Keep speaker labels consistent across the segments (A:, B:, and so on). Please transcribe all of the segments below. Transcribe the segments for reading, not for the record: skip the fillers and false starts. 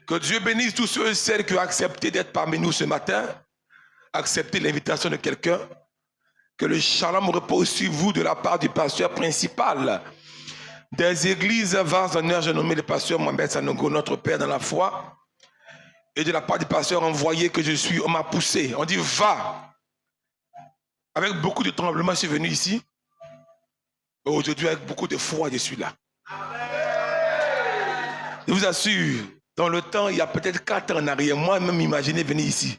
A: Que Dieu bénisse tous ceux et celles qui ont accepté d'être parmi nous ce matin, accepté l'invitation de quelqu'un. Que le shalom repose sur vous de la part du pasteur principal des églises Vase d'Honneur, j'ai nommé le pasteur Mohamed Sanogo, notre père dans la foi, et de la part du pasteur envoyé que je suis, on m'a poussé, on dit va. Avec beaucoup de tremblements, je suis venu ici. Aujourd'hui, avec beaucoup de foi, je suis là. Je vous assure, dans le temps, il y a peut-être 4 ans en arrière, moi-même imaginais venir ici.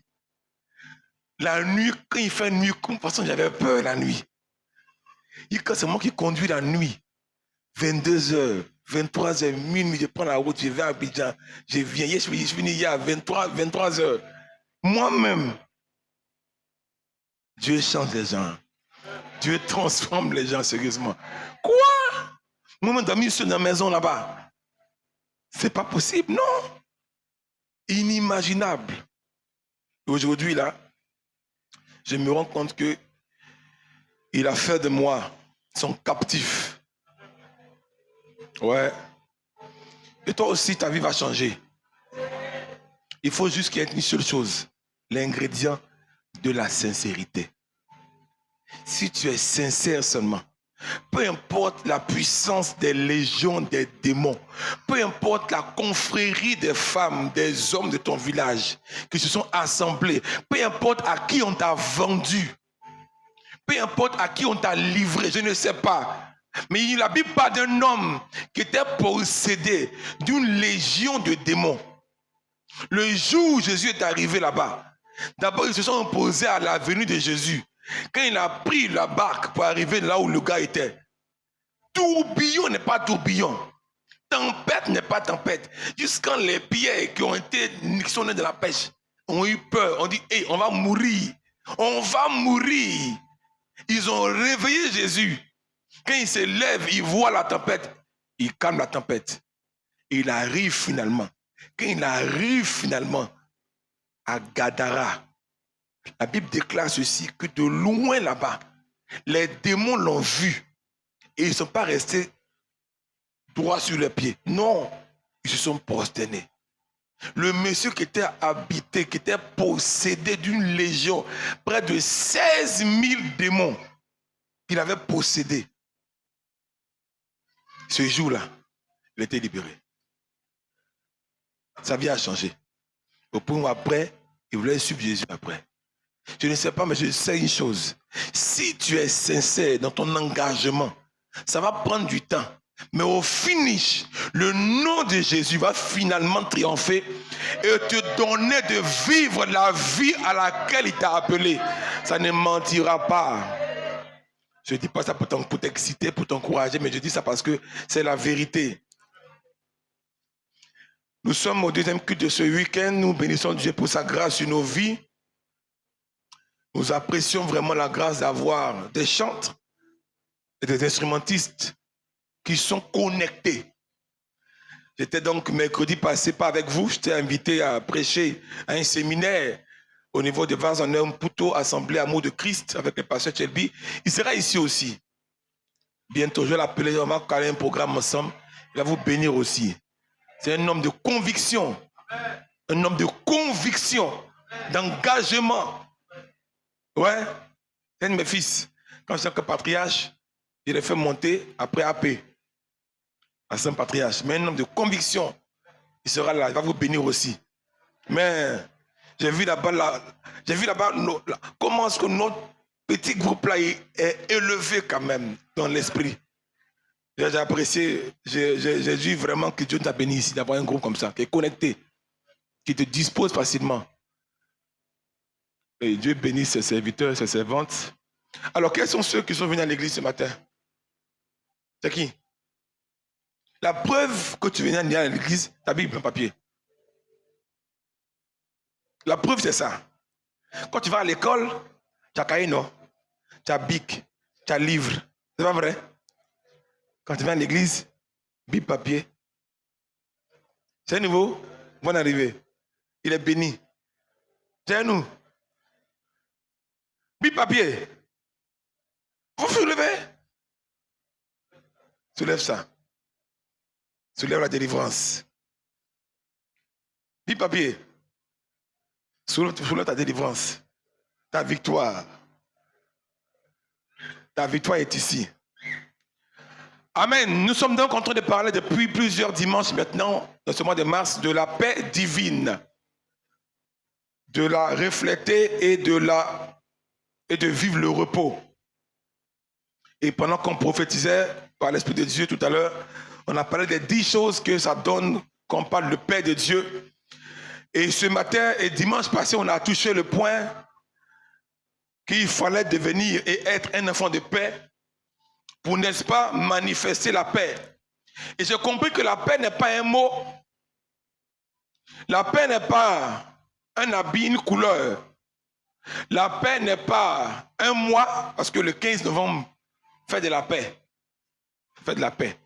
A: La nuit, quand il fait nuit, de toute façon, j'avais peur la nuit. Et quand c'est moi qui conduis la nuit, 22h, 23h, minuit, je prends la route, je vais à Abidjan, je viens, je finis hier à 23h. Moi-même, Dieu change les gens. Dieu transforme les gens sérieusement. Quoi? Moi-même, dormir seul dans la maison là-bas. C'est pas possible, non. Inimaginable. Aujourd'hui, là, je me rends compte que il a fait de moi son captif. Ouais. Et toi aussi, ta vie va changer. Il faut juste qu'il y ait une seule chose, l'ingrédient de la sincérité. Si tu es sincère seulement, peu importe la puissance des légions des démons, peu importe la confrérie des femmes, des hommes de ton village qui se sont assemblés, peu importe à qui on t'a vendu, peu importe à qui on t'a livré, je ne sais pas. Mais la Bible parle d'un homme qui était possédé d'une légion de démons. Le jour où Jésus est arrivé là-bas, d'abord ils se sont opposés à la venue de Jésus. Quand il a pris la barque pour arriver là où le gars était, tourbillon n'est pas tourbillon, tempête n'est pas tempête. Jusqu'à les pierres qui sont nées de la pêche ont eu peur. On dit, hey, on va mourir. On va mourir. Ils ont réveillé Jésus. Quand il se lève, il voit la tempête. Il calme la tempête. Et il arrive finalement. Quand il arrive finalement à Gadara, la Bible déclare ceci, que de loin là-bas, les démons l'ont vu et ils ne sont pas restés droits sur leurs pieds. Non, ils se sont prosternés. Le monsieur qui était habité, qui était possédé d'une légion, près de 16 000 démons qu'il avait possédés. Ce jour-là, il était libéré. Sa vie a changé. Au point où après, il voulait suivre Jésus après. Je ne sais pas, mais je sais une chose. Si tu es sincère dans ton engagement, ça va prendre du temps. Mais au finish, le nom de Jésus va finalement triompher et te donner de vivre la vie à laquelle il t'a appelé. Ça ne mentira pas. Je ne dis pas ça pour t'exciter, pour t'encourager, mais je dis ça parce que c'est la vérité. Nous sommes au deuxième culte de ce week-end. Nous bénissons Dieu pour sa grâce sur nos vies. Nous apprécions vraiment la grâce d'avoir des chantres et des instrumentistes qui sont connectés. J'étais donc mercredi passé pas avec vous. J'étais invité à prêcher à un séminaire au niveau de Vase d'Honneur Mputo, Assemblée Amour de Christ, avec le pasteur Chelby. Il sera ici aussi. Bientôt, je vais l'appeler, on va caler un programme ensemble. Il va vous bénir aussi. C'est un homme de conviction. Un homme de conviction, d'engagement. Ouais, c'est un de mes fils. Quand j'étais encore patriarche, je l'ai fait monter après AP. À Saint-Patriarche. Mais un homme de conviction, il sera là, il va vous bénir aussi. Mais j'ai vu là-bas, comment est-ce que notre petit groupe-là est élevé quand même dans l'esprit. J'ai apprécié, j'ai dit vraiment que Dieu t'a béni ici d'avoir un groupe comme ça, qui est connecté, qui te dispose facilement. Et Dieu bénisse ses serviteurs, ses servantes. Alors, quels sont ceux qui sont venus à l'église ce matin? C'est qui? La preuve que tu viens à l'église, ta Bible en papier. La preuve, c'est ça. Quand tu vas à l'école, tu as cahier, non? Tu as bic, tu as livre. C'est pas vrai? Quand tu viens à l'église, Bible papier. C'est nouveau? Bonne arrivée. Il est béni. C'est nous. Bible papier. Vous soulevez. Soulève ça. Soulève la délivrance. Lis papier. Soulève ta délivrance. Ta victoire. Ta victoire est ici. Amen. Nous sommes donc en train de parler depuis plusieurs dimanches maintenant, dans ce mois de mars, de la paix divine. De la refléter et de vivre le repos. Et pendant qu'on prophétisait par l'Esprit de Dieu tout à l'heure, on a parlé des 10 choses que ça donne quand on parle de paix de Dieu. Et ce matin et dimanche passé, on a touché le point qu'il fallait devenir et être un enfant de paix pour, n'est-ce pas, manifester la paix. Et j'ai compris que la paix n'est pas un mot. La paix n'est pas un habit, une couleur. La paix n'est pas un mois, parce que le 15 novembre, fait de la paix. Fait de la paix.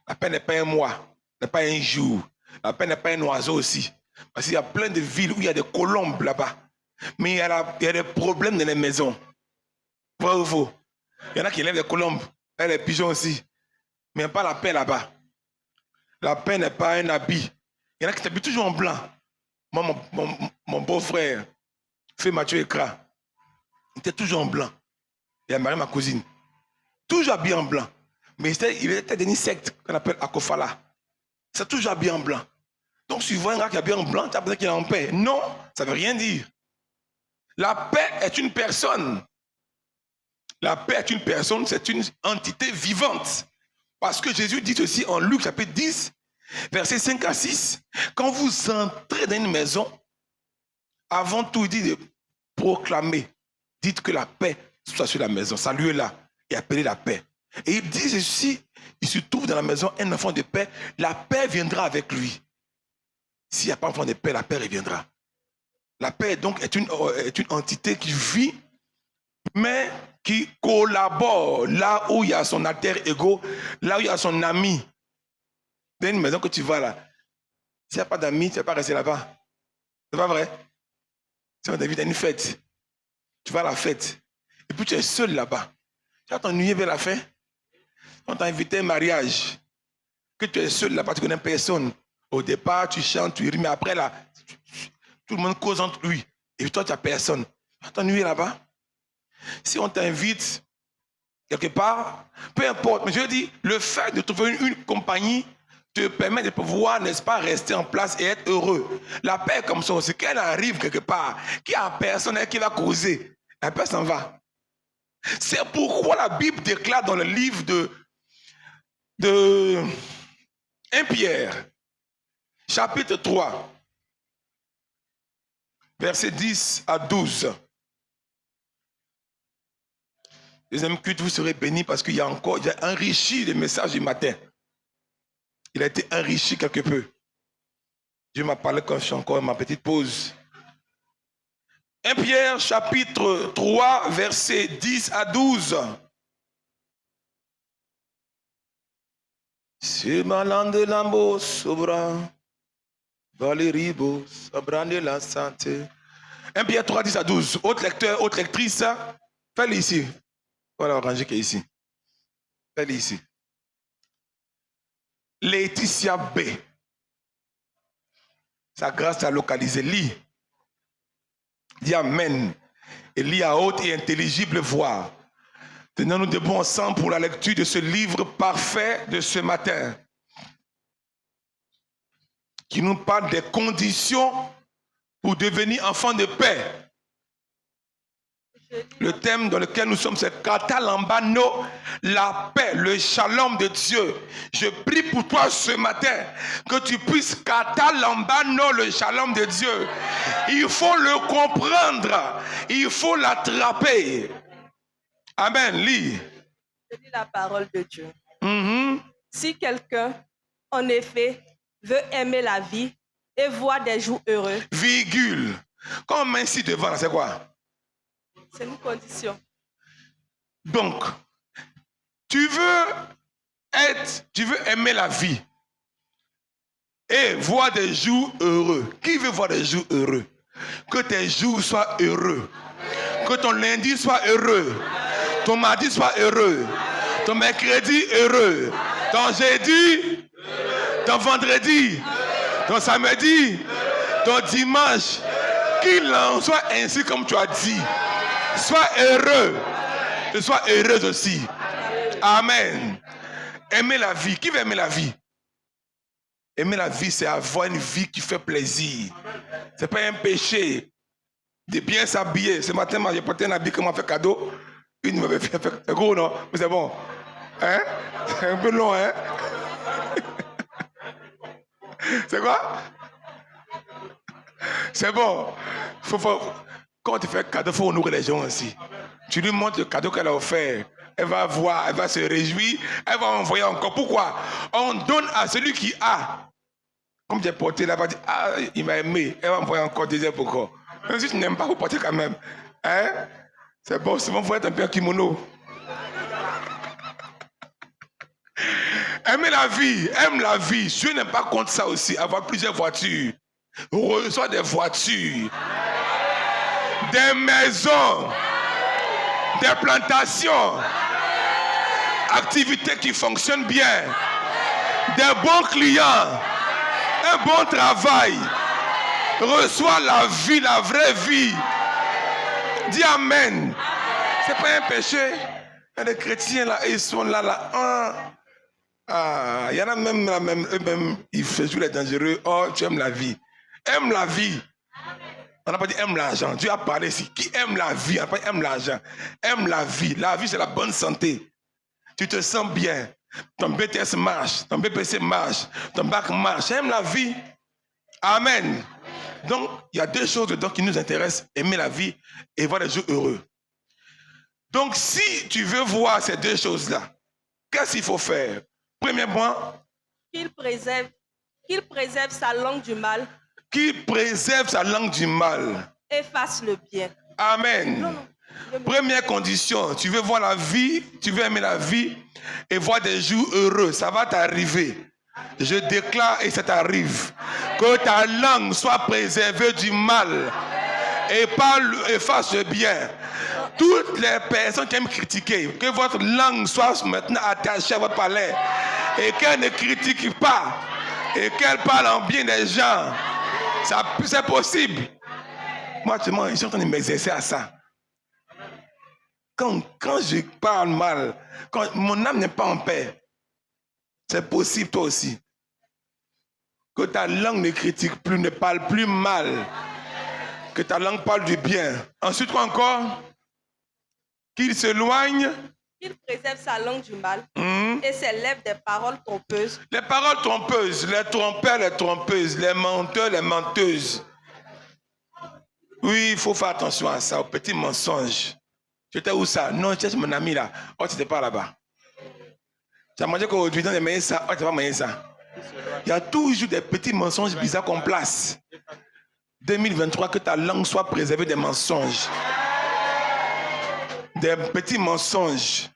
A: La paix n'est pas un mois, n'est pas un jour. La paix n'est pas un oiseau aussi. Parce qu'il y a plein de villes où il y a des colombes là-bas. Mais il y a des problèmes dans les maisons. Vrai ou faux? Il y en a qui élèvent des colombes, et les pigeons aussi. Mais il n'y a pas la paix là-bas. La paix n'est pas un habit. Il y en a qui s'habillent toujours en blanc. Moi, mon beau-frère, Feu Mathieu Ekra, il était toujours en blanc. Il a marié ma cousine. Toujours habillé en blanc. Mais il était d'une secte qu'on appelle Akofala. C'est toujours habillé en blanc. Donc, si tu vois un gars qui est habillé en blanc, tu as besoin qu'il est en paix. Non, ça ne veut rien dire. La paix est une personne. La paix est une personne, c'est une entité vivante. Parce que Jésus dit aussi en Luc chapitre 10, versets 5 à 6, quand vous entrez dans une maison, avant tout, il dit de proclamer. Dites que la paix soit sur la maison. Saluez-la et appelez la paix. Et il dit ceci, il se trouve dans la maison un enfant de paix, la paix viendra avec lui. S'il n'y a pas d'enfant de paix, la paix reviendra. La paix donc est une entité qui vit, mais qui collabore là où il y a son alter ego, là où il y a son ami. Dans une maison que tu vas là, s'il n'y a pas d'amis, tu ne vas pas rester là-bas. C'est pas vrai? Si on t'invite à une fête, tu vas à la fête, et puis tu es seul là-bas. Tu vas t'ennuyer vers la fin. On t'a invité à un mariage, que tu es seul là-bas, tu ne connais personne. Au départ, tu chantes, tu ris, mais après là, tout le monde cause entre lui. Et toi, tu n'as personne. Tu vas t'ennuyer là-bas. Si on t'invite quelque part, peu importe. Mais je dis, le fait de trouver une compagnie te permet de pouvoir, n'est-ce pas, rester en place et être heureux. La paix comme ça, c'est qu'elle arrive quelque part, qu'il n'y a personne qui va causer. La paix s'en va. C'est pourquoi la Bible déclare dans le livre de 1 Pierre, chapitre 3, versets 10 à 12. Deuxième culte, vous serez bénis parce qu'il y a enrichi le message du matin. Il a été enrichi quelque peu. Dieu m'a parlé quand je suis encore à ma petite pause. 1 Pierre, chapitre 3, versets 10 à 12. C'est malin de l'ambo, sobra, valéribo, sobra de la santé. 1 Pierre 3, 10 à 12. Autre lecteur, autre lectrice, fais-le ici. Voilà, ranger qui est ici. Fais-le ici. Laetitia B. Sa grâce t'a localisé. Lis. Dis Amen. Et lis à haute et intelligible voix. Tenons-nous debout ensemble pour la lecture de ce livre parfait de ce matin. Qui nous parle des conditions pour devenir enfant de paix. Le thème dans lequel nous sommes, c'est Katalambano, la paix, le shalom de Dieu. Je prie pour toi ce matin que tu puisses Katalambano, le shalom de Dieu. Il faut le comprendre, il faut l'attraper. Amen. Lis.
B: Je lis la parole de Dieu. Si quelqu'un, en effet, veut aimer la vie et voir des jours heureux.
A: Virgule. Quand on met ici devant, c'est quoi?
B: C'est une condition.
A: Donc, tu veux aimer la vie et voir des jours heureux. Qui veut voir des jours heureux? Que tes jours soient heureux. Que ton lundi soit heureux. Ton mardi soit heureux. Ton mercredi heureux. Ton jeudi, ton vendredi, ton samedi, ton dimanche, qu'il en soit ainsi comme tu as dit. Sois heureux et sois heureuse aussi. Amen. Aimer la vie. Qui veut aimer la vie? Aimer la vie, c'est avoir une vie qui fait plaisir. Ce n'est pas un péché de bien s'habiller. Ce matin, j'ai porté un habit que m'a fait cadeau. Une m'avait fait gros, non? Mais c'est bon. Hein? C'est un peu long, hein? C'est quoi? C'est bon. Quand tu fais cadeau, il faut honorer les gens aussi. Tu lui montres le cadeau qu'elle a offert. Elle va voir, elle va se réjouir, elle va envoyer encore. Pourquoi? On donne à celui qui a. Comme j'ai porté là, elle va dire, ah, il m'a aimé. Elle va envoyer encore deuxième pourquoi. Même si tu n'aimes pas, vous portez quand même. Hein? C'est bon, souvent, il faut être un peu en kimono. Aimer la vie, aime la vie. Dieu n'est pas contre ça aussi. Avoir plusieurs voitures. Reçoit des voitures. Des maisons. Des plantations. Activités qui fonctionnent bien. Des bons clients. Un bon travail. Reçoit la vie, la vraie vie. Dis Amen. C'est pas un péché. Il y a des chrétiens là, ils sont là. Ah, il y en a même là, eux-mêmes, ils font jouer les dangereux. Oh, tu aimes la vie. Aime la vie. On n'a pas dit aime l'argent. Dieu a parlé ici. Qui aime la vie? On n'a pas dit aime l'argent. Aime la vie. La vie, c'est la bonne santé. Tu te sens bien. Ton BTS marche. Ton BPC marche. Ton bac marche. Aime la vie. Amen. Donc, il y a deux choses dedans qui nous intéressent. Aimer la vie et voir les jours heureux. Donc, si tu veux voir ces deux choses-là, qu'est-ce qu'il faut faire? Premier point.
B: Qu'il préserve sa langue du mal.
A: Qu'il préserve sa langue du mal.
B: Et fasse le bien.
A: Amen. Non. Première condition, tu veux voir la vie, tu veux aimer la vie et voir des jours heureux. Ça va t'arriver. Je déclare et ça t'arrive. Que ta langue soit préservée du mal et parle et fasse le bien. Toutes les personnes qui aiment critiquer, que votre langue soit maintenant attachée à votre palais et qu'elle ne critique pas et qu'elle parle en bien des gens. C'est possible. Moi, je suis en train de m'exercer à ça. Quand je parle mal, quand mon âme n'est pas en paix, c'est possible toi aussi. Que ta langue ne critique plus, ne parle plus mal. Que ta langue parle du bien. Ensuite, quoi encore? Qu'il s'éloigne.
B: Qu'il préserve sa langue du mal et s'élève des paroles trompeuses.
A: Les paroles trompeuses, les trompeurs, les trompeuses, les menteurs, les menteuses. Oui, il faut faire attention à ça, aux petits mensonges. J'étais où ça? Non, je cherche mon ami là. Oh, tu n'étais pas là-bas. Tu as mangé qu'aujourd'hui, tu as mangé ça. Oh, tu n'as pas mangé ça. Il y a toujours des petits mensonges bizarres qu'on place. 2023, que ta langue soit préservée des mensonges. Des petits mensonges.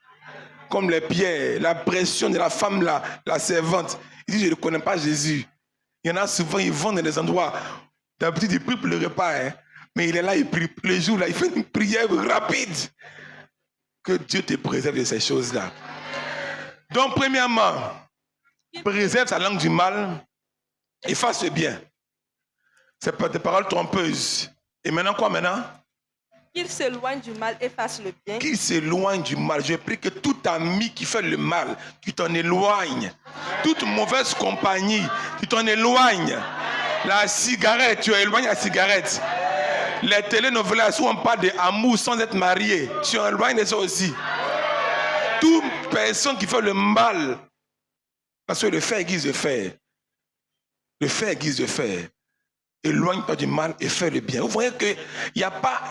A: Comme les pierres, la pression de la femme là, la servante. Il dit, je ne connais pas Jésus. Il y en a souvent, ils vont dans des endroits. D'habitude, il prie pour le repas. Hein. Mais il est là, il prie. Le jour là, il fait une prière rapide. Que Dieu te préserve de ces choses-là. Donc, premièrement, préserve sa langue du mal et fasse le bien. C'est pas des paroles trompeuses. Et maintenant, quoi maintenant?
B: Qu'il s'éloigne du mal et fasse le bien.
A: Qu'il s'éloigne du mal. Je prie que tout ami qui fait le mal, tu t'en éloignes. Toute mauvaise compagnie, tu t'en éloignes. La cigarette, tu éloignes la cigarette. Les télénovelas où on parle d'amour sans être marié, tu éloignes de ça aussi. Toute personne qui fait le mal, parce que le fer aiguise le fer. Le fer aiguise le fer. Éloigne-toi du mal et fais le bien. Vous voyez qu'il n'y a pas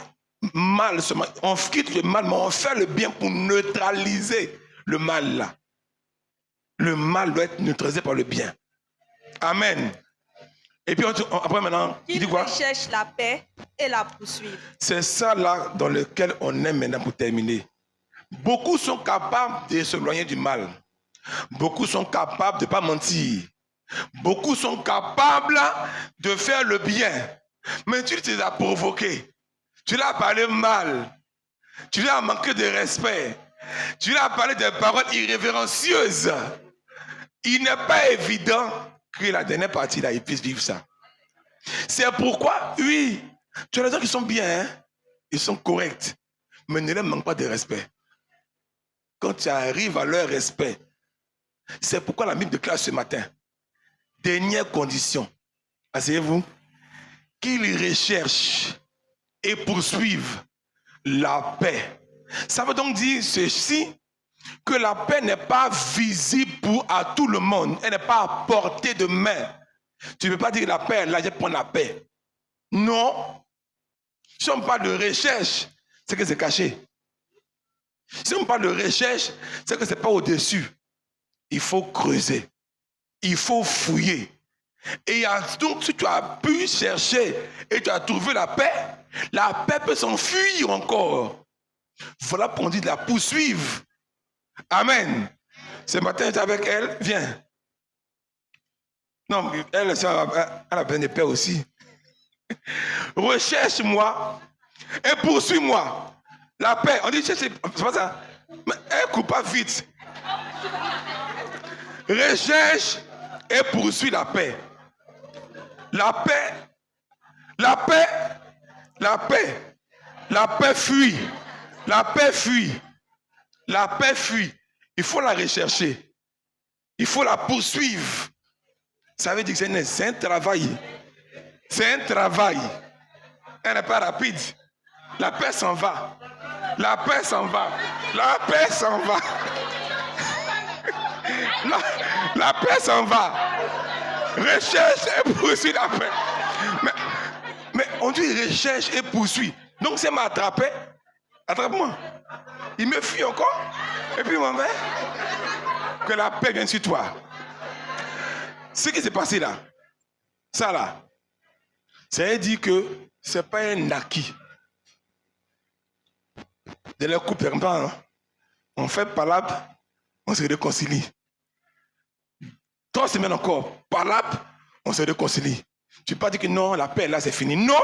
A: mal seulement. On quitte le mal, mais on fait le bien pour neutraliser le mal là. Le mal doit être neutralisé par le bien. Amen. Et puis après maintenant, il dit quoi?
B: Qu'il cherche la paix et la poursuivre.
A: C'est ça là dans lequel on est maintenant pour terminer. Beaucoup sont capables de s'éloigner du mal. Beaucoup sont capables de ne pas mentir. Beaucoup sont capables de faire le bien. Mais tu les as provoqués. Tu leur as parlé mal. Tu leur as manqué de respect. Tu leur as parlé de paroles irrévérencieuses. Il n'est pas évident que la dernière partie là, ils puissent vivre ça. C'est pourquoi, oui, tu as des gens qui sont bien, hein? Ils sont corrects, mais ne leur manque pas de respect. Quand tu arrives à leur respect, c'est pourquoi la Bible déclare ce matin, dernière condition, asseyez-vous, qu'ils recherchent et poursuivent la paix. Ça veut donc dire ceci, que la paix n'est pas visible à tout le monde, elle n'est pas à portée de main. Tu ne peux pas dire la paix, là je prends la paix. Non. Si on parle de recherche, c'est que c'est caché. Si on parle de recherche, c'est que ce n'est pas au-dessus. Il faut creuser. Il faut fouiller. Et donc, si tu as pu chercher et tu as trouvé la paix peut s'enfuir encore. Voilà pour on dit de la poursuivre. Amen. Ce matin, j'étais avec elle. Viens. Non, elle a besoin de paix aussi. Recherche-moi et poursuis-moi. La paix, on dit, c'est pas ça. Mais elle ne coupe pas vite. Recherche et poursuis la paix. La paix, la paix, la paix, la paix fuit. La paix fuit. La paix fuit. Il faut la rechercher. Il faut la poursuivre. Ça veut dire que c'est un travail. C'est un travail. Elle n'est pas rapide. La paix s'en va. La paix s'en va. La paix s'en va. La paix s'en va. Recherche et poursuit la paix. Mais on dit recherche et poursuit. Donc c'est m'attraper. Attrape-moi. Il me fuit encore. Et puis mon père, que la paix vienne sur toi. Ce qui s'est passé là, ça là, ça veut dire que ce n'est pas un acquis. De leur couple, on fait palabre, on se réconcilie. 3 semaines encore, palabre, on se réconcilie. Tu ne peux pas dire que non, la paix là c'est fini. Non!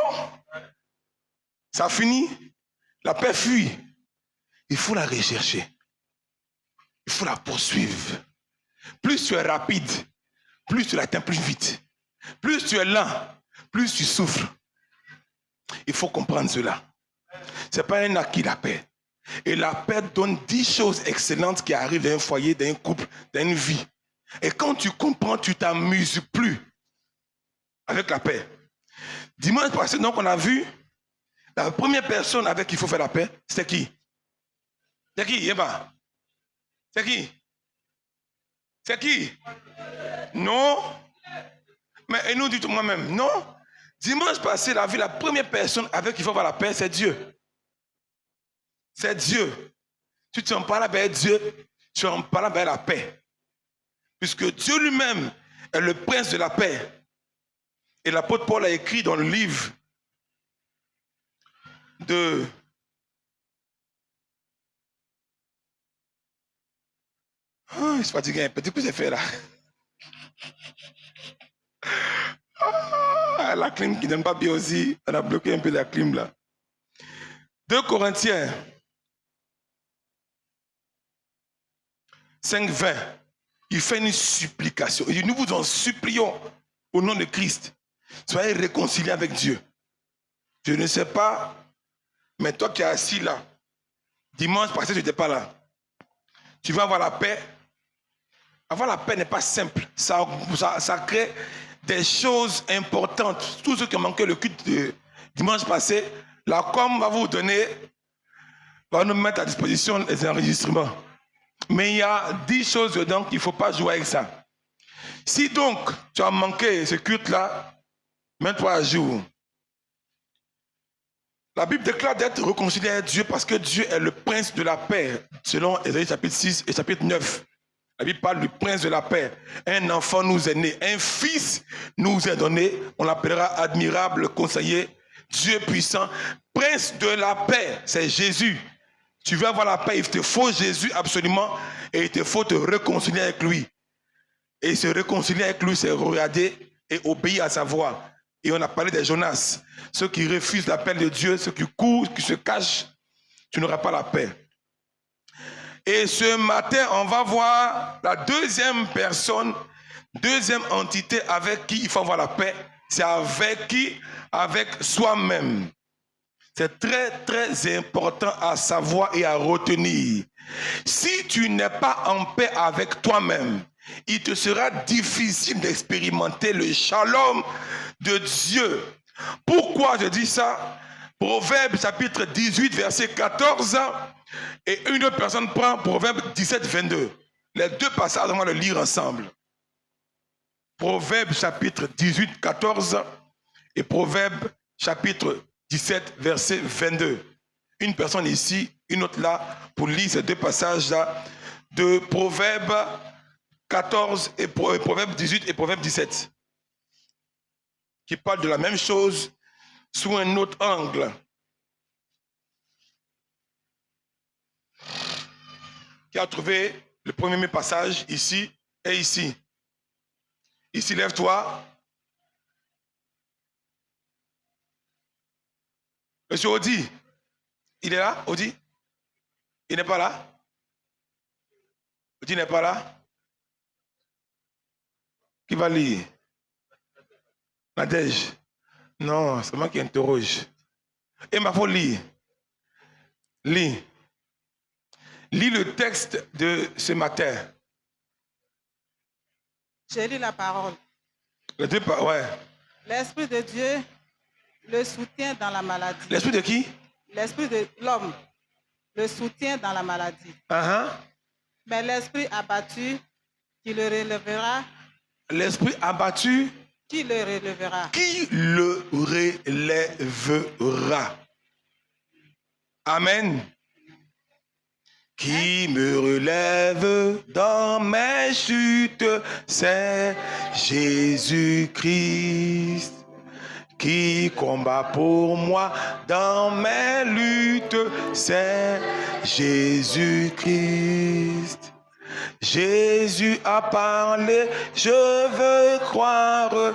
A: Ça finit, la paix fuit. Il faut la rechercher. Il faut la poursuivre. Plus tu es rapide, plus tu l'atteins plus vite. Plus tu es lent, plus tu souffres. Il faut comprendre cela. Ce n'est pas un acquis, la paix. Et la paix donne 10 choses excellentes qui arrivent dans un foyer, dans un couple, dans une vie. Et quand tu comprends, tu ne t'amuses plus avec la paix. Dimanche passé, donc, on a vu la première personne avec qui il faut faire la paix, c'est qui? C'est qui, Yéba? C'est qui? C'est qui? Non. Mais et nous dit moi-même, non. Dimanche passé, la vie, la première personne avec qui il faut avoir la paix, c'est Dieu. C'est Dieu. Si tu en parles avec Dieu, tu en parles avec la paix. Puisque Dieu lui-même est le prince de la paix. Et l'apôtre Paul a écrit dans le livre de... Oh, je suis fatigué un peu. Qu'est-ce que j'ai fait là? Oh, la clim qui ne donne pas bien aussi. On a bloqué un peu la clim là. 2 Corinthiens 5:20. Il fait une supplication. Il dit, nous vous en supplions au nom de Christ. Soyez réconciliés avec Dieu. Je ne sais pas, mais toi qui es assis là, dimanche passé, tu n'étais pas là. Tu vas avoir la paix. Avoir la paix n'est pas simple. Ça crée des choses importantes. Tous ceux qui ont manqué le culte de dimanche passé, la com va vous donner, va nous mettre à disposition les enregistrements. Mais il y a 10 choses dedans qu'il ne faut pas jouer avec ça. Si donc tu as manqué ce culte-là, mets-toi à jour. La Bible déclare d'être réconcilié à Dieu parce que Dieu est le prince de la paix, selon Ésaïe chapitre 6 et chapitre 9. La Bible parle du prince de la paix. Un enfant nous est né, un fils nous est donné, on l'appellera admirable conseiller, Dieu puissant, prince de la paix, c'est Jésus. Tu veux avoir la paix, il te faut Jésus absolument et il te faut te réconcilier avec lui. Et se réconcilier avec lui, c'est regarder et obéir à sa voix. Et on a parlé des Jonas. Ceux qui refusent l'appel de Dieu, ceux qui courent, qui se cachent, tu n'auras pas la paix. Et ce matin, on va voir la deuxième personne, deuxième entité avec qui il faut avoir la paix. C'est avec qui? Avec soi-même. C'est très, très important à savoir et à retenir. Si tu n'es pas en paix avec toi-même, il te sera difficile d'expérimenter le shalom de Dieu. Pourquoi je dis ça? Proverbe chapitre 18, verset 14, et une autre personne prend Proverbe 17, 22. Les deux passages, on va le lire ensemble. Proverbe chapitre 18, 14 et Proverbe chapitre 17, verset 22. Une personne ici, une autre là, pour lire ces deux passages-là de Proverbe 14 et Proverbe 18 et Proverbe 17, qui parlent de la même chose sous un autre angle. Qui a trouvé le premier passage ici et ici? Ici, lève-toi. Monsieur Audi, il est là, Audi? Il n'est pas là? Audi n'est pas là? Qui va lire? Nadège? Non, c'est moi qui interroge. Et ma faut lire. Lis. Lis le texte de ce matin.
C: J'ai lu la parole.
A: Les deux, ouais.
C: L'Esprit de Dieu le soutient dans la maladie.
A: L'esprit de qui?
C: L'Esprit de l'homme le soutient dans la maladie. Mais l'Esprit abattu, qui le relèvera.
A: L'Esprit abattu,
C: qui le relèvera.
A: Qui le relèvera. Amen. Qui me relève dans mes chutes, c'est Jésus-Christ. Qui combat pour moi dans mes luttes, c'est Jésus-Christ. Jésus a parlé, je veux croire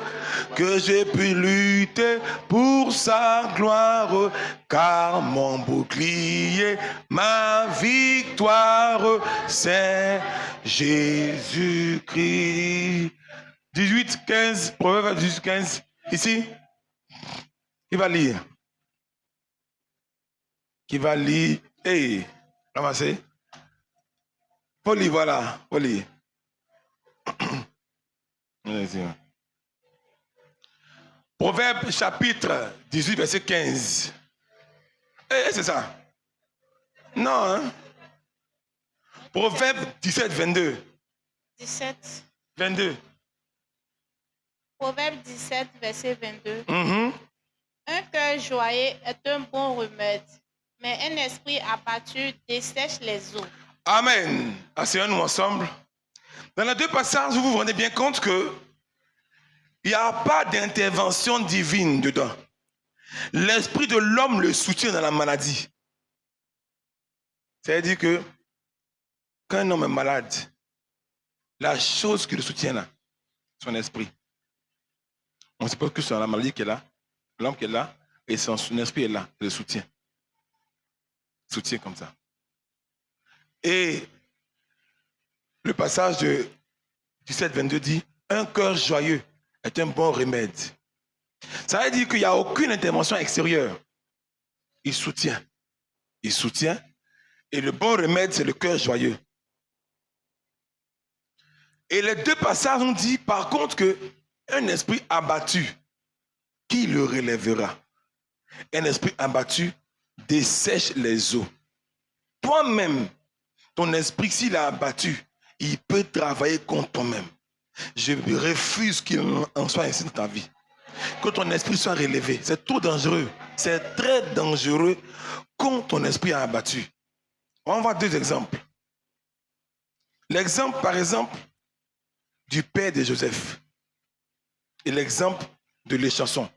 A: que j'ai pu lutter pour sa gloire, car mon bouclier, ma victoire, c'est Jésus-Christ. 18, 15, Proverbe 18, 15, ici. Qui va lire? Qui va lire? Hey, ramassez. Faut lire, voilà. Faut lire. Proverbe chapitre 18, verset 15. C'est ça. Non, hein? Proverbe 17, 22.
D: 17.
A: 22.
D: Proverbe 17, verset 22. Un cœur joyeux est un bon remède, mais un esprit abattu dessèche les eaux.
A: Amen. Asseyons-nous ensemble. Dans les deux passages, vous vous rendez bien compte que il n'y a pas d'intervention divine dedans. L'esprit de l'homme le soutient dans la maladie. C'est-à-dire que quand un homme est malade, la chose qui le soutient là, son esprit. On suppose que c'est la maladie qui est là, l'homme qui est là, et son esprit est là, le soutient. Soutient comme ça. Et le passage de 17-22 dit, un cœur joyeux est un bon remède. Ça veut dire qu'il n'y a aucune intervention extérieure. Il soutient. Il soutient. Et le bon remède, c'est le cœur joyeux. Et les deux passages ont dit, par contre, qu'un esprit abattu, qui le relèvera? Un esprit abattu dessèche les eaux. Toi-même, ton esprit, s'il est abattu, il peut travailler contre toi-même. Je refuse qu'il en soit ainsi dans ta vie. Que ton esprit soit relevé. C'est trop dangereux. C'est très dangereux quand ton esprit est abattu. On va voir deux exemples. L'exemple, par exemple, du père de Joseph. Et l'exemple de l'échanson.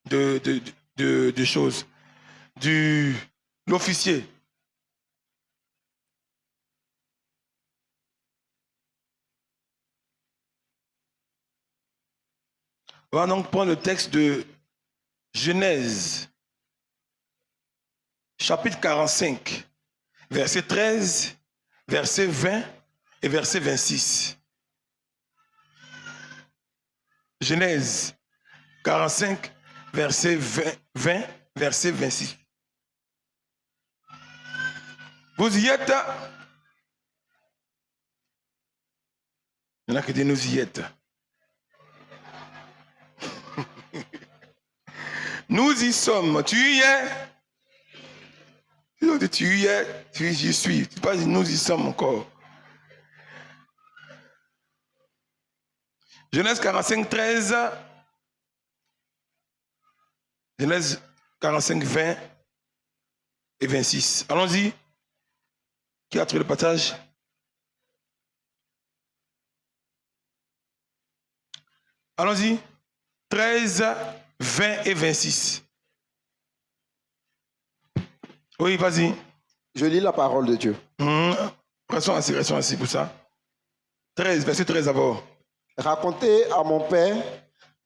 A: De choses. L'officier. On va donc prendre le texte de Genèse, chapitre 45, verset 13, verset 20 et verset 26. Genèse 45, verset 20, verset 26. Vous y êtes? Il y en a qui disent nous y êtes. Nous y sommes. Tu y es? Tu y es? J'y suis. Tu pas nous y sommes encore. Genèse 45, 13. Genèse 45, 20 et 26. Allons-y. Qui a trouvé le passage? Allons-y. 13, 20 et 26. Oui, vas-y.
E: Je lis la parole de Dieu.
A: Restons assis pour ça. 13, verset 13 d'abord.
E: Racontez à mon père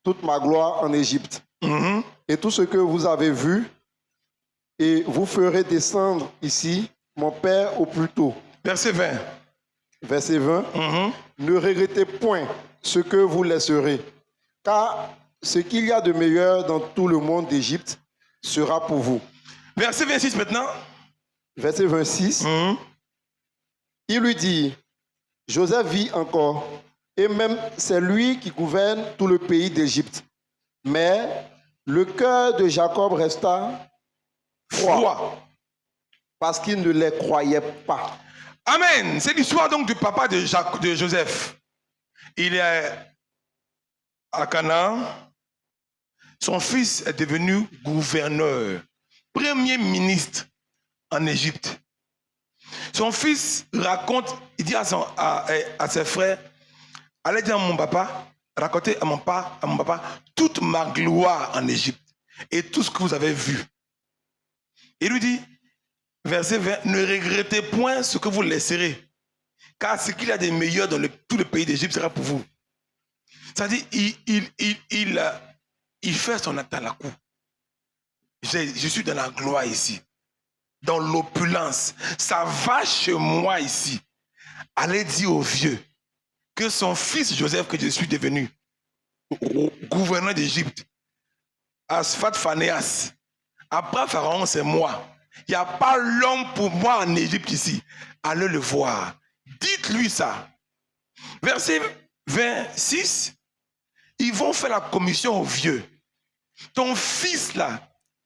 E: toute ma gloire en Égypte et tout ce que vous avez vu, et vous ferez descendre ici mon père au plus tôt.
A: Verset 20.
E: Verset 20. Ne regrettez point ce que vous laisserez, car ce qu'il y a de meilleur dans tout le monde d'Égypte sera pour vous.
A: Verset 26 maintenant.
E: Verset 26. Il lui dit, Joseph vit encore, et même c'est lui qui gouverne tout le pays d'Égypte. Mais le cœur de Jacob resta froid, parce qu'il ne les croyait pas.
A: Amen. C'est l'histoire donc du papa de Joseph. Il est à Canaan. Son fils est devenu gouverneur, premier ministre en Égypte. Son fils raconte, il dit à ses frères, allez dire à mon papa, racontez à mon papa toute ma gloire en Égypte et tout ce que vous avez vu. Il lui dit, verset 20, ne regrettez point ce que vous laisserez, car ce qu'il y a de meilleur dans tout le pays d'Égypte sera pour vous. C'est-à-dire, il fait son acte à la cour. Je suis dans la gloire ici, dans l'opulence. Ça va chez moi ici. Allez dire au vieux que son fils Joseph, que je suis devenu gouverneur d'Égypte, Asphat Phanéas, après Pharaon, c'est moi. Il n'y a pas l'homme pour moi en Égypte ici. Allez le voir. Dites-lui ça. Verset 26, ils vont faire la commission au vieux. Ton fils là,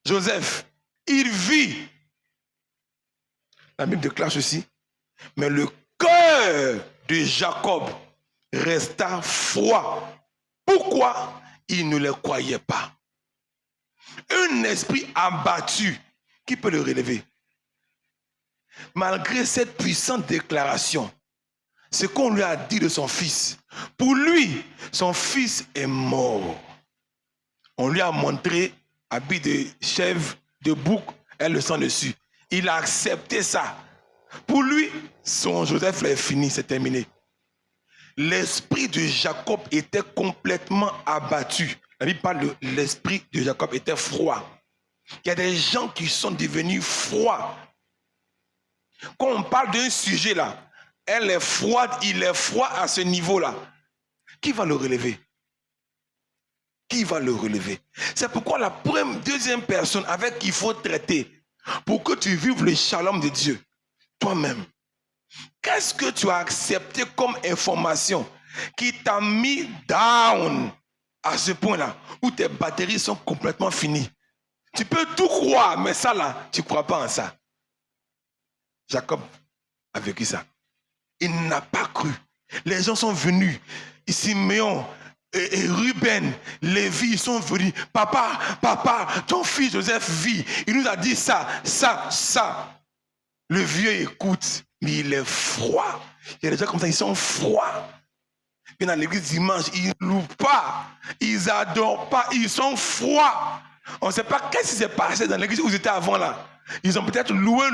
A: Joseph, il vit. La Bible déclare ceci. Mais le cœur de Jacob resta froid. Pourquoi? Il ne le croyait pas. Un esprit abattu, qui peut le relever? Malgré cette puissante déclaration, ce qu'on lui a dit de son fils, pour lui, son fils est mort. On lui a montré habit de chèvre, de bouc, et le sang dessus. Il a accepté ça. Pour lui, son Joseph est fini, c'est terminé. L'esprit de Jacob était complètement abattu. La Bible parle de l'esprit de Jacob était froid. Il y a des gens qui sont devenus froids. Quand on parle d'un sujet là, elle est froide, il est froid à ce niveau-là. Qui va le relever? Qui va le relever? C'est pourquoi la deuxième personne avec qui il faut traiter pour que tu vives le shalom de Dieu, toi-même. Qu'est-ce que tu as accepté comme information qui t'a mis down à ce point-là où tes batteries sont complètement finies? Tu peux tout croire, mais ça là, tu ne crois pas en ça. Jacob a vécu ça. Il n'a pas cru. Les gens sont venus. Siméon et Ruben, Lévi, ils sont venus. Papa, ton fils Joseph vit. Il nous a dit ça. Le vieux écoute, mais il est froid. Il y a des gens comme ça, ils sont froids. Puis dans l'église dimanche, ils ne louent pas. Ils n'adorent pas. Ils sont froids. On ne sait pas qu'est-ce qui s'est passé dans l'église où ils étaient avant là. Ils ont peut-être loué.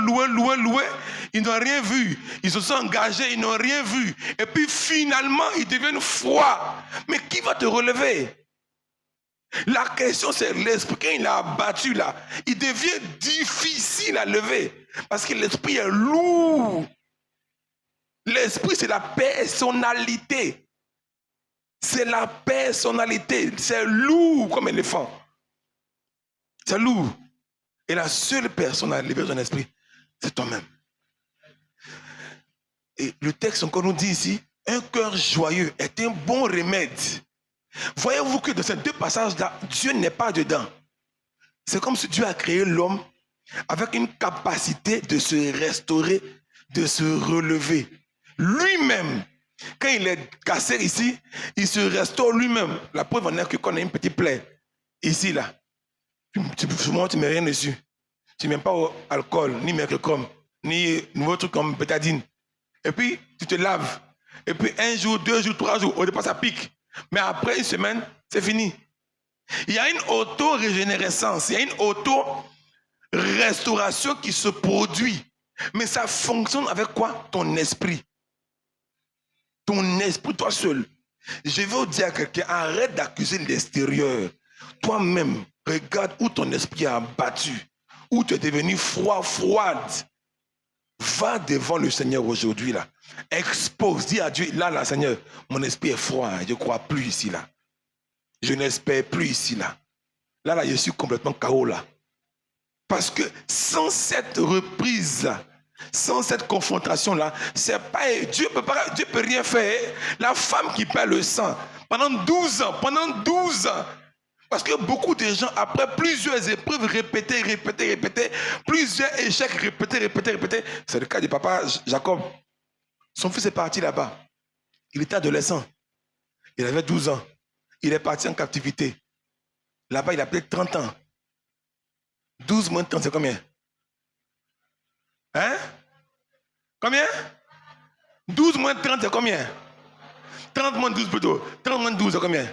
A: Ils n'ont rien vu. Ils se sont engagés, ils n'ont rien vu. Et puis finalement, ils deviennent froids. Mais qui va te relever? La question, c'est l'esprit. Quand il a abattu là, il devient difficile à lever. Parce que l'esprit est lourd. L'esprit, c'est la personnalité. C'est la personnalité. C'est lourd comme éléphant. C'est lourd. Et la seule personne à lever son esprit, c'est toi-même. Et le texte encore nous dit ici, un cœur joyeux est un bon remède. Voyez-vous que dans ces deux passages-là, Dieu n'est pas dedans. C'est comme si Dieu a créé l'homme avec une capacité de se restaurer, de se relever. Lui-même, quand il est cassé ici, il se restaure lui-même. La preuve en est que quand on a une petite plaie, ici, là, tu ne mets rien dessus. Tu ne mets pas alcool, ni mercurochrome, ni nouveau truc comme bétadine. Et puis, tu te laves. Et puis, 1 jour, 2 jours, 3 jours, au départ, ça pique. Mais après une semaine, c'est fini. Il y a une auto-régénérescence, il y a une auto-restauration qui se produit. Mais ça fonctionne avec quoi? Ton esprit. Ton esprit, toi seul. Je vais vous dire à quelqu'un, arrête d'accuser l'extérieur. Toi-même, regarde où ton esprit a battu, où tu es devenu froide. Va devant le Seigneur aujourd'hui, là. Expose, dis à Dieu, là, Seigneur, mon esprit est froid, je ne crois plus ici, là. Je n'espère plus ici, là. Là, je suis complètement KO, là. Parce que sans cette reprise, sans cette confrontation-là, c'est pas, Dieu peut rien faire. La femme qui perd le sang, pendant 12 ans, parce que beaucoup de gens, après plusieurs épreuves répétées, plusieurs échecs répétés, c'est le cas du papa Jacob. Son fils est parti là-bas. Il était adolescent. Il avait 12 ans. Il est parti en captivité. Là-bas, il a peut-être 30 ans. 12 moins 30, c'est combien? Hein? Combien? 12 moins 30, c'est combien? 30 moins 12 plutôt. 30 moins 12, c'est combien?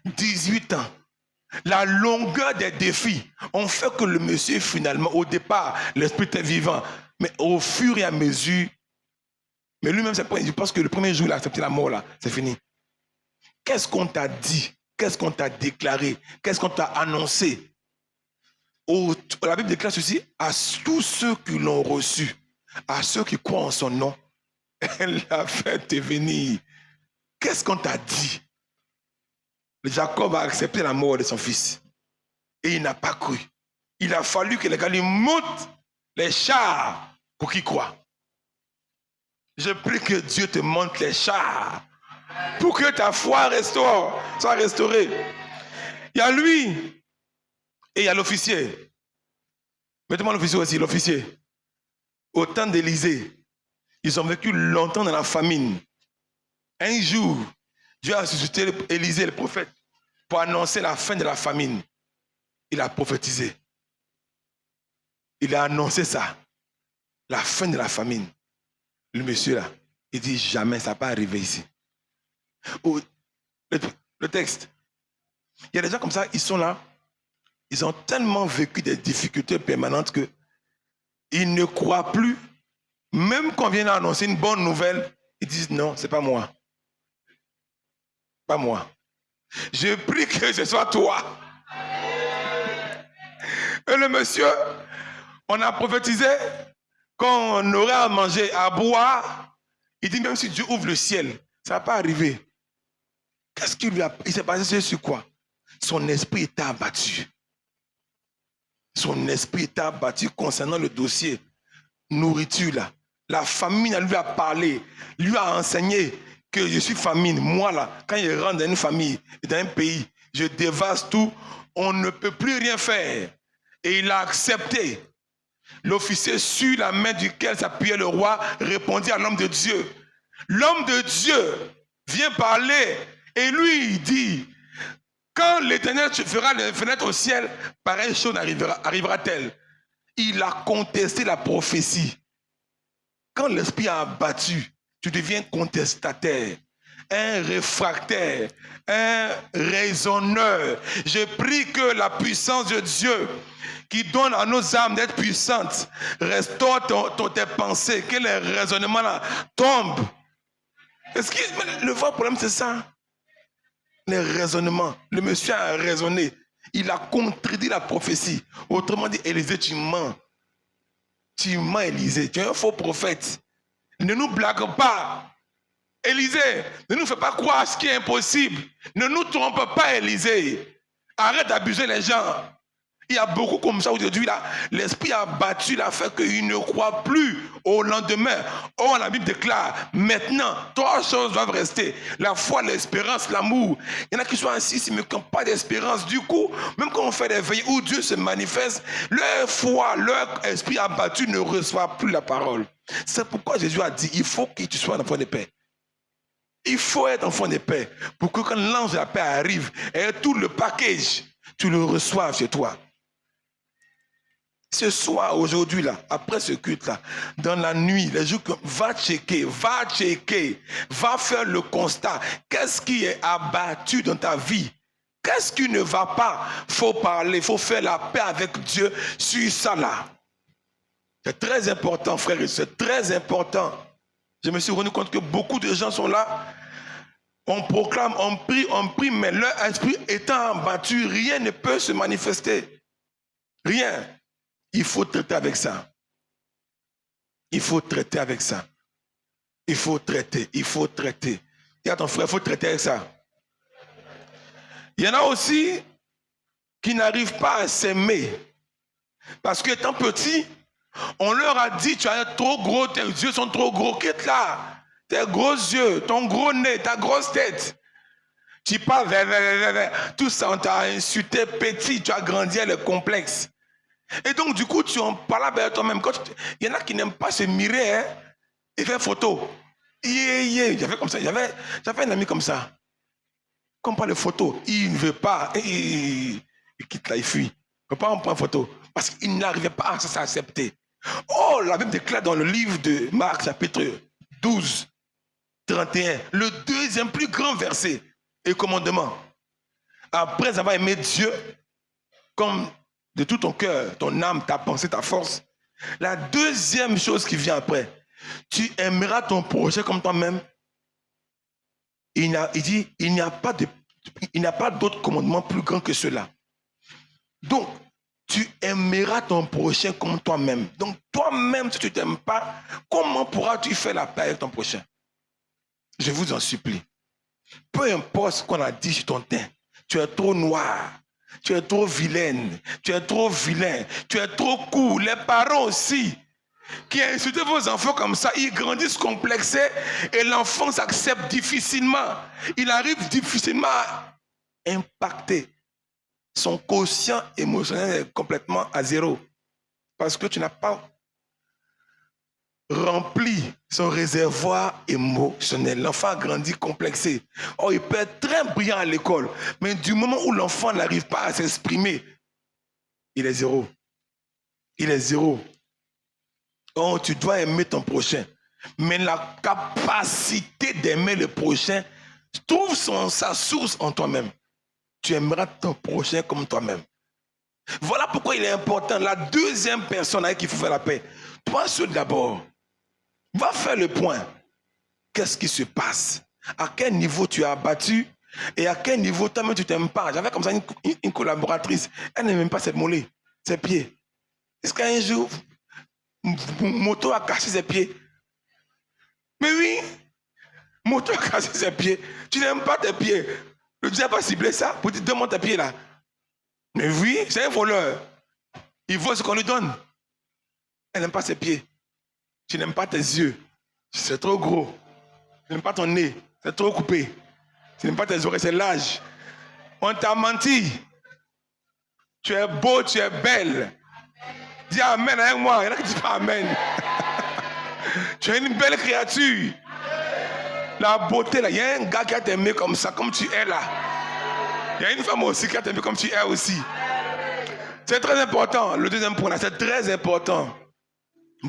A: 18 ans. La longueur des défis ont fait que le monsieur, finalement, au départ, l'esprit était vivant. Mais au fur et à mesure, mais lui-même, je pense que le premier jour, il a accepté la mort, là, c'est fini. Qu'est-ce qu'on t'a dit? Qu'est-ce qu'on t'a déclaré? Qu'est-ce qu'on t'a annoncé? La Bible déclare ceci, à tous ceux qui l'ont reçu, à ceux qui croient en son nom, elle l'a fait devenir. Qu'est-ce qu'on t'a dit? Jacob a accepté la mort de son fils. Et il n'a pas cru. Il a fallu que les gars lui montent les chars pour qu'il croie. Je prie que Dieu te montre les chars pour que ta foi soit restaurée. Il y a lui et il y a l'officier. Mettez-moi l'officier aussi, l'officier. Au temps d'Élisée, ils ont vécu longtemps dans la famine. Un jour, Dieu a suscité Élisée, le prophète, pour annoncer la fin de la famine. Il a prophétisé. Il a annoncé ça. La fin de la famine. Le monsieur là, il dit jamais, ça ne va pas arriver ici. Le texte. Il y a des gens comme ça, ils sont là. Ils ont tellement vécu des difficultés permanentes qu'ils ne croient plus. Même quand on vient annoncer une bonne nouvelle, ils disent non, ce n'est pas moi. Pas moi. Je prie que ce soit toi. Et le monsieur, on a prophétisé qu'on aurait à manger, à boire. Il dit même si Dieu ouvre le ciel, ça ne va pas arriver. Qu'est-ce qu'il lui a... Il s'est basé sur quoi? Son esprit était abattu. Son esprit était abattu concernant le dossier nourriture là. La famine, elle lui a parlé, lui a enseigné que je suis famine. Moi là, quand je rentre dans une famille, dans un pays, je dévaste tout, on ne peut plus rien faire. Et il a accepté. L'officier sur la main duquel s'appuyait le roi répondit à l'homme de Dieu. L'homme de Dieu vient parler et lui il dit, quand l'Éternel fera les fenêtres au ciel, pareille chose arrivera-t-elle? Il a contesté la prophétie. Quand l'esprit a abattu, tu deviens contestataire, un réfractaire, un raisonneur. Je prie que la puissance de Dieu qui donne à nos âmes d'être puissantes restaure tes pensées, que les raisonnements là tombent. Est-ce que le vrai problème c'est ça? Les raisonnements. Le monsieur a raisonné. Il a contredit la prophétie. Autrement dit, Élisée, tu mens. Tu mens, Élisée. Tu es un faux prophète. Ne nous blague pas. Élisée, ne nous fais pas croire ce qui est impossible. Ne nous trompe pas, Élisée. Arrête d'abuser les gens. Il y a beaucoup comme ça aujourd'hui, là. L'esprit a battu la fait qu'ils ne croient plus au lendemain. Or, la Bible déclare, maintenant, trois choses doivent rester. La foi, l'espérance, l'amour. Il y en a qui sont assis, mais qui n'ont pas d'espérance. Du coup, même quand on fait des veillées où Dieu se manifeste, leur foi, leur esprit abattu ne reçoit plus la parole. C'est pourquoi Jésus a dit, il faut que tu sois un enfant de paix. Il faut être enfant de paix pour que quand l'ange de la paix arrive, et tout le package, tu le reçoives chez toi. Ce soir, aujourd'hui, là, après ce culte-là, dans la nuit, les jours, va checker, va faire le constat. Qu'est-ce qui est abattu dans ta vie? Qu'est-ce qui ne va pas? Il faut parler, il faut faire la paix avec Dieu sur ça là. C'est très important, frère, c'est très important. Je me suis rendu compte que beaucoup de gens sont là. On proclame, on prie, mais leur esprit étant abattu, rien ne peut se manifester. Rien. Il faut traiter avec ça. Il faut traiter avec ça. Il faut traiter. Dis à ton frère, il faut traiter avec ça. Il y en a aussi qui n'arrivent pas à s'aimer. Parce qu'étant petit, on leur a dit, tu as trop gros, tes yeux sont trop gros, quitte là. Tes gros yeux, ton gros nez, ta grosse tête. Tu parles, tout ça, on t'a insulté petit, tu as grandi à le complexe. Et donc, du coup, tu en parles avec toi-même. Il y en a qui n'aiment pas se mirer et faire photo. J'avais comme ça. J'avais un ami comme ça. Quand on parle de photo, il ne veut pas. Il quitte là, il fuit. Il ne veut pas en prendre photo. Parce qu'il n'arrivait pas à s'accepter. Oh, la Bible déclare dans le livre de Marc, chapitre 12, 31, le deuxième plus grand verset et commandement. Après avoir aimé Dieu, comme de tout ton cœur, ton âme, ta pensée, ta force. La deuxième chose qui vient après, tu aimeras ton prochain comme toi-même. Il dit, il n'y a pas d'autre commandement plus grand que cela. Donc, tu aimeras ton prochain comme toi-même. Donc, toi-même, si tu ne t'aimes pas, comment pourras-tu faire la paix avec ton prochain? Je vous en supplie. Peu importe ce qu'on a dit sur ton teint, tu es trop noir. Tu es trop vilaine, tu es trop vilain, tu es trop cool. Les parents aussi, qui insultent vos enfants comme ça, ils grandissent complexés et l'enfant s'accepte difficilement. Il arrive difficilement à impacter. Son quotient émotionnel est complètement à zéro. Parce que tu n'as pas rempli son réservoir émotionnel. L'enfant a grandi complexé. Oh, il peut être très brillant à l'école, mais du moment où l'enfant n'arrive pas à s'exprimer, il est zéro. Il est zéro. Oh, tu dois aimer ton prochain. Mais la capacité d'aimer le prochain trouve sa source en toi-même. Tu aimeras ton prochain comme toi-même. Voilà pourquoi il est important. La deuxième personne avec qui il faut faire la paix. Toi seul d'abord. Va faire le point. Qu'est-ce qui se passe? À quel niveau tu as abattu? Et à quel niveau toi-même tu t'aimes pas? J'avais comme ça une collaboratrice. Elle n'aime même pas ses mollets, ses pieds. Est-ce qu'un jour, moto a cassé ses pieds? Mais oui, moto a cassé ses pieds. Tu n'aimes pas tes pieds. Le Dieu n'a pas ciblé ça pour dire donne-moi tes pieds là. Mais oui, c'est un voleur. Il vole ce qu'on lui donne. Elle n'aime pas ses pieds. Tu n'aimes pas tes yeux. C'est trop gros. Tu n'aimes pas ton nez. C'est trop coupé. Tu n'aimes pas tes oreilles. C'est l'âge. On t'a menti. Tu es beau, tu es belle. Dis amen avec moi. Il y en a qui disent pas amen. Tu es une belle créature. La beauté là. Il y a un gars qui a t'aimé comme ça, comme tu es là. Il y a une femme aussi qui a t'aimé comme tu es aussi. C'est très important. Le deuxième point là, c'est très important.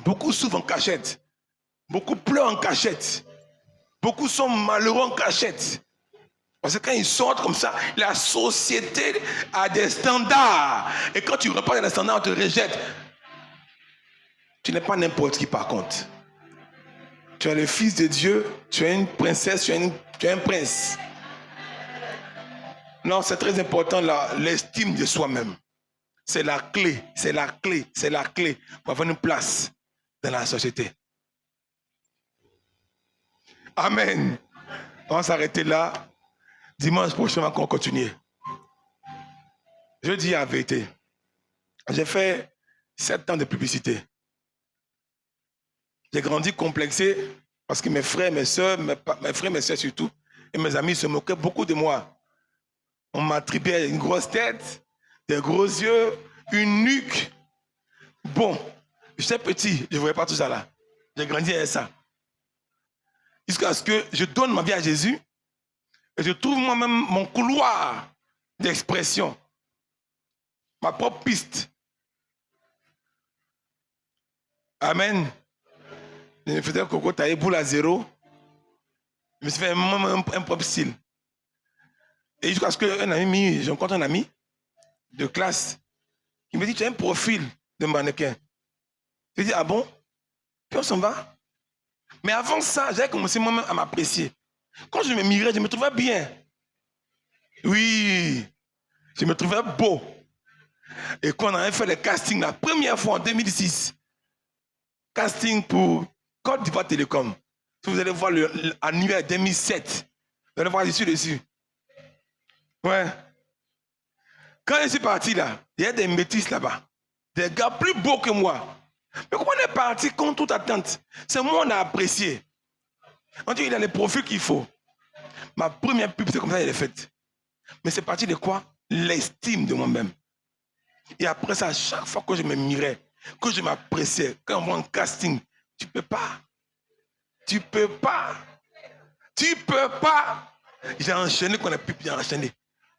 A: Beaucoup souffrent en cachette. Beaucoup pleurent en cachette. Beaucoup sont malheureux en cachette. Parce que quand ils sortent comme ça, la société a des standards. Et quand tu repars dans les standards, on te rejette. Tu n'es pas n'importe qui par contre. Tu es le fils de Dieu, tu es une princesse, tu es un prince. Non, c'est très important l'estime de soi-même. C'est la clé pour avoir une place dans la société. Amen. On va s'arrêter là. Dimanche prochain, on va encore continuer. Je dis la vérité. J'ai fait 7 ans de publicité. J'ai grandi complexé parce que mes frères, mes soeurs, mes frères, mes soeurs surtout, et mes amis se moquaient beaucoup de moi. On m'attribuait une grosse tête, des gros yeux, une nuque. Bon, j'étais petit, je ne voyais pas tout ça là. J'ai grandi avec ça. Jusqu'à ce que je donne ma vie à Jésus et je trouve moi-même mon couloir d'expression, ma propre piste. Amen. Je me faisais coco taillé boule à zéro. Je me suis fait un propre style. Et jusqu'à ce qu'un ami, je rencontre un ami de classe qui me dit, tu as un profil de mannequin. Je dis, ah bon? Puis on s'en va. Mais avant ça, j'avais commencé moi-même à m'apprécier. Quand je me mirais, je me trouvais bien. Oui, je me trouvais beau. Et quand on avait fait le casting la première fois en 2006, casting pour Côte d'Ivoire Télécom, si vous allez voir l'annuaire 2007, vous allez voir, je suis dessus. Ouais. Quand je suis parti là, il y a des métis là-bas, des gars plus beaux que moi. Mais comment on est parti contre toute attente? C'est moi on a apprécié. On dit qu'il a les profils qu'il faut. Ma première pub, c'est comme ça qu'elle est faite. Mais c'est parti de quoi? L'estime de moi-même. Et après ça, chaque fois que je me mirais, que je m'appréciais, quand on voit un casting, tu peux pas. Tu peux pas. Tu peux pas. J'ai enchaîné qu'on a pub, j'ai enchaîné.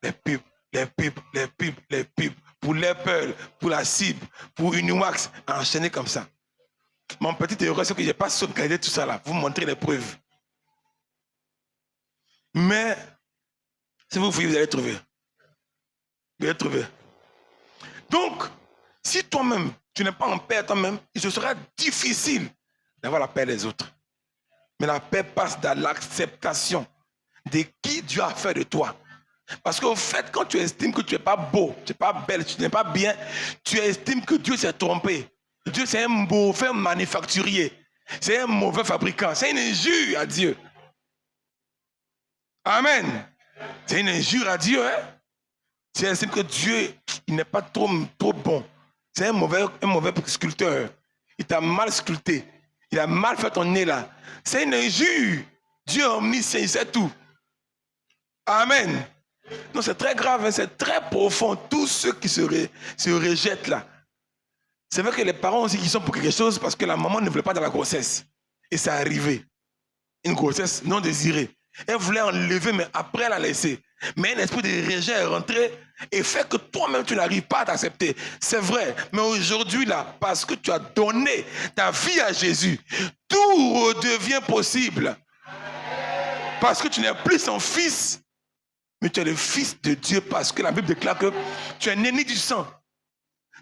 A: Les pubs, les pubs, les pubs, les pubs. Pour l'Apple, pour la cible, pour Uniwax, enchaîné comme ça. Mon petit erreur, c'est que je n'ai pas sauvegardé tout ça là. Vous montrer les preuves. Mais, si vous fouillez, vous allez trouver. Vous allez trouver. Donc, si toi-même, tu n'es pas en paix toi-même, il te sera difficile d'avoir la paix des autres. Mais la paix passe dans l'acceptation de qui Dieu a fait de toi. Parce qu'au fait, quand tu estimes que tu n'es pas beau, tu n'es pas belle, tu n'es pas bien, tu estimes que Dieu s'est trompé. Dieu, c'est un mauvais manufacturier. C'est un mauvais fabricant. C'est une injure à Dieu. Amen. C'est une injure à Dieu. Hein? Tu estimes que Dieu, il n'est pas trop bon. C'est un mauvais sculpteur. Il t'a mal sculpté. Il a mal fait ton nez là. C'est une injure. Dieu est omniscient, il sait tout. Amen. Non, c'est très grave, hein, c'est très profond. Tous ceux qui se rejettent là. C'est vrai que les parents aussi qui sont pour quelque chose parce que la maman ne voulait pas dans la grossesse. Et c'est arrivé. Une grossesse non désirée. Elle voulait enlever, mais après elle a laissé. Mais un esprit de rejet est rentré et fait que toi-même tu n'arrives pas à t'accepter. C'est vrai. Mais aujourd'hui là, parce que tu as donné ta vie à Jésus, tout redevient possible. Parce que tu n'es plus son fils. Mais tu es le fils de Dieu parce que la Bible déclare que tu es né du sang,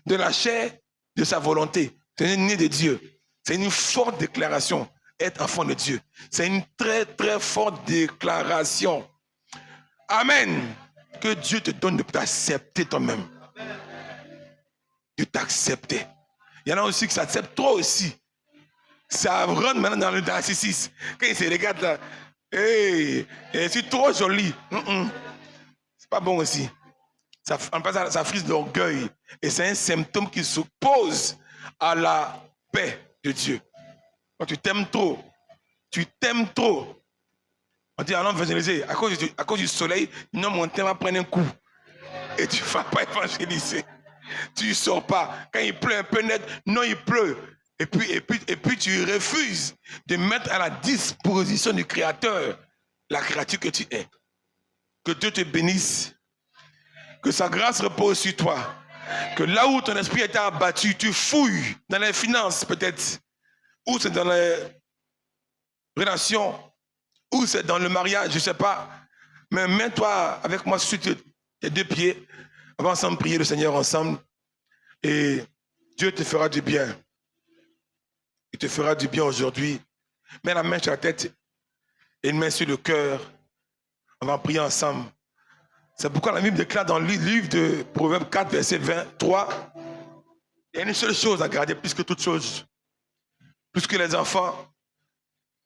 A: de la chair, de sa volonté. Tu es né de Dieu. C'est une forte déclaration, être enfant de Dieu. C'est une très, très forte déclaration. Amen. Que Dieu te donne de t'accepter toi-même. De t'accepter. Il y en a aussi qui s'acceptent trop aussi. Ça rentre maintenant dans le narcissisme. Quand ils se regardent là, hey, je suis trop jolie. C'est pas bon aussi. Ça frise d'orgueil. Et c'est un symptôme qui s'oppose à la paix de Dieu. Quand tu t'aimes trop, on dit allons évangéliser. À cause du soleil, non, mon thème va prendre un coup. Et tu ne vas pas évangéliser. Tu ne sors pas. Quand il pleut un peu net, non, il pleut. Et puis tu refuses de mettre à la disposition du Créateur la créature que tu es. Que Dieu te bénisse. Que sa grâce repose sur toi. Que là où ton esprit était abattu, tu fouilles dans les finances peut-être. Ou c'est dans les relations. Ou c'est dans le mariage, je ne sais pas. Mais mets-toi avec moi sur tes 2 pieds. On va ensemble prier le Seigneur ensemble. Et Dieu te fera du bien. Il te fera du bien aujourd'hui. Mets la main sur la tête et une main sur le cœur. On va prier ensemble. C'est pourquoi la Bible déclare dans le livre de Proverbes 4, verset 23, il y a une seule chose à garder plus que toute chose. Plus que les enfants.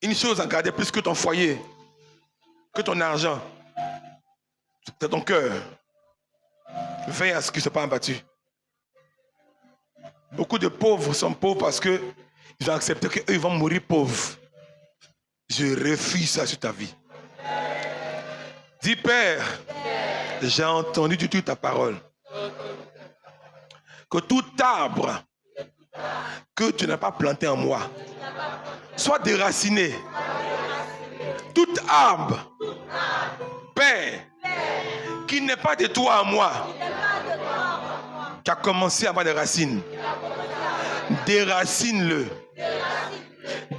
A: Une chose à garder plus que ton foyer. que ton argent, c'est ton cœur. Veille à ce qu'ils ne soient pas abattus. Beaucoup de pauvres sont pauvres parce qu'ils ont accepté qu'eux, ils vont mourir pauvres. Je refuse ça sur ta vie. Dis, Père, j'ai entendu du tout ta parole. Que tout arbre que tu n'as pas planté en moi soit déraciné. Tout arbre, Père, qui n'est pas de toi en moi, qui a commencé à avoir des racines, déracine-le.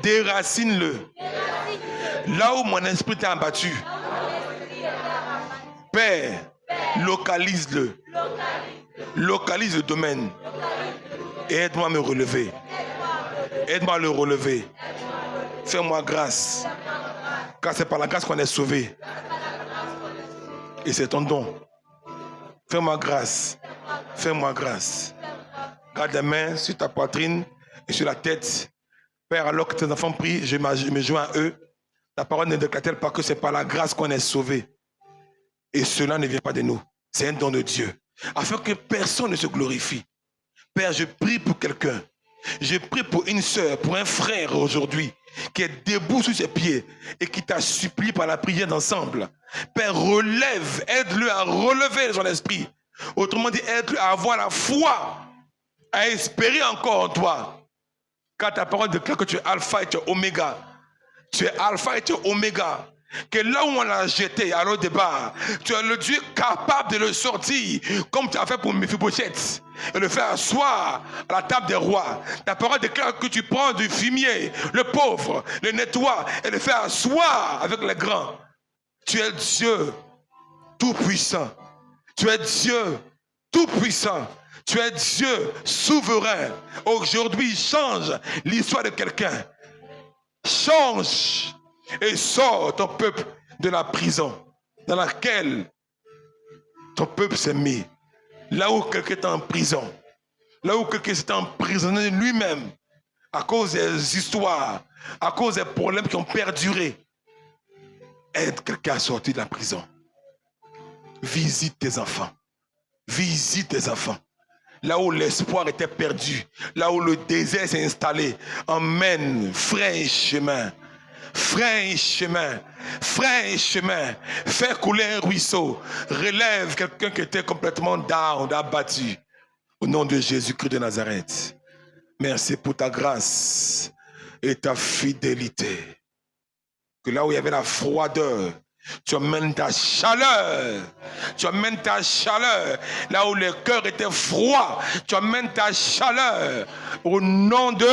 A: Déracine-le. Là où mon esprit t'a abattu, Père, localise-le. Localise le domaine. Et aide-moi à me relever. Aide-moi à le relever. Fais-moi grâce. Car c'est par la grâce qu'on est sauvé. Et c'est ton don. Fais-moi grâce. Fais-moi grâce. Garde les mains sur ta poitrine et sur la tête. Père, alors que tes enfants prient, je me joins à eux. Ta parole ne déclare-t-elle pas que c'est par la grâce qu'on est sauvé? Et cela ne vient pas de nous. C'est un don de Dieu. Afin que personne ne se glorifie. Père, je prie pour quelqu'un. Je prie pour une sœur, pour un frère aujourd'hui, qui est debout sur ses pieds et qui t'a supplié par la prière d'ensemble. Père, relève, aide-le à relever son esprit. Autrement dit, aide-le à avoir la foi, à espérer encore en toi. Car ta parole déclare que tu es alpha et tu es oméga. Tu es alpha et tu es oméga. Que là où on l'a jeté à l'autre départ, tu es le Dieu capable de le sortir, comme tu as fait pour Mephibosheth, et le faire asseoir à la table des rois. Ta parole déclare que tu prends du fumier, le pauvre, le nettoies, et le fais asseoir avec les grands. Tu es Dieu tout-puissant. Tu es Dieu tout-puissant. Tu es Dieu souverain. Aujourd'hui, change l'histoire de quelqu'un. Change et sors ton peuple de la prison dans laquelle ton peuple s'est mis. Là où quelqu'un est en prison, là où quelqu'un s'est emprisonné lui-même à cause des histoires, à cause des problèmes qui ont perduré. Aide quelqu'un à sortir de la prison. Visite tes enfants. Visite tes enfants. Là où l'espoir était perdu, là où le désert s'est installé, emmène, fraye chemin. Fraye chemin, fraye chemin, fais couler un ruisseau, relève quelqu'un qui était complètement down, abattu. Au nom de Jésus-Christ de Nazareth, merci pour ta grâce et ta fidélité. Que là où il y avait la froideur, tu amènes ta chaleur. Tu amènes ta chaleur. Là où le cœur était froid, tu amènes ta chaleur. Au nom de